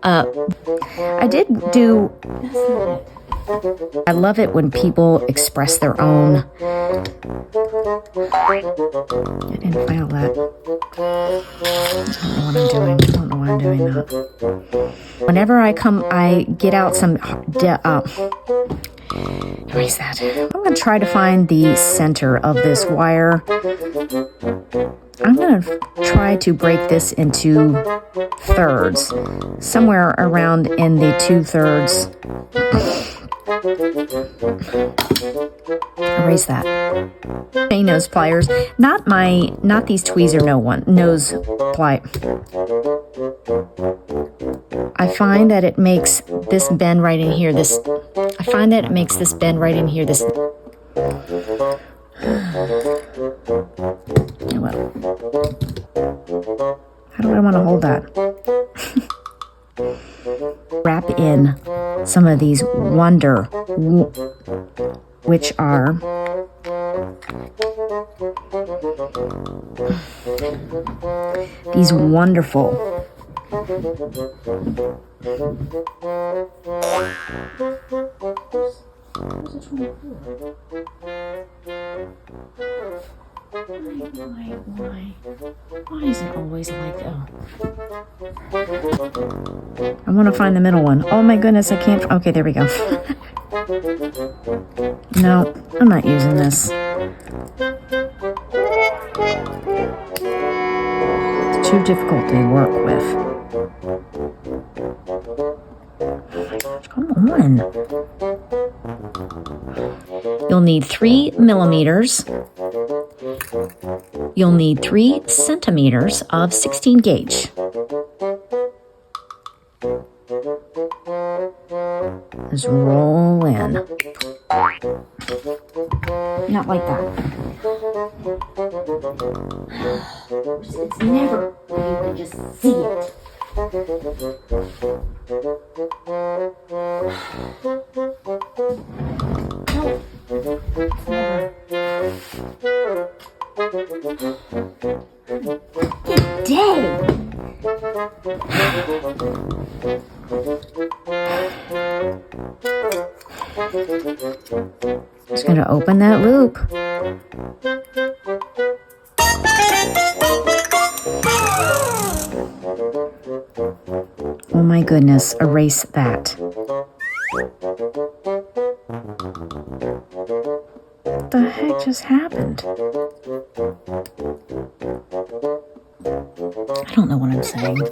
I did do. That's not it. I love it when people express their own. I didn't file that. I don't know what I'm doing that. Whenever I get out some. Erase that. I'm going to try to find the center of this wire. I'm going to try to break this into thirds, somewhere around in the 2/3. Erase that. Chain nose pliers, not these tweezer nose ply. I find that it makes this bend right in here. I find that it makes this bend right in here. This. Well, how do I want to hold that? Wrap in some of these which are these wonderful Why is it always like that? I want to find the middle one. Oh my goodness, I can't. Okay, there we go. No, I'm not using this. It's too difficult to work with. Oh my gosh, come on. You'll need 3 millimeters. You'll need 3 centimeters of 16 gauge. Just roll in. Not like that. It's never where you can just see it. Good day. Just going to open that loop. Oh my goodness, erase that. What the heck just happened? I don't know what I'm saying.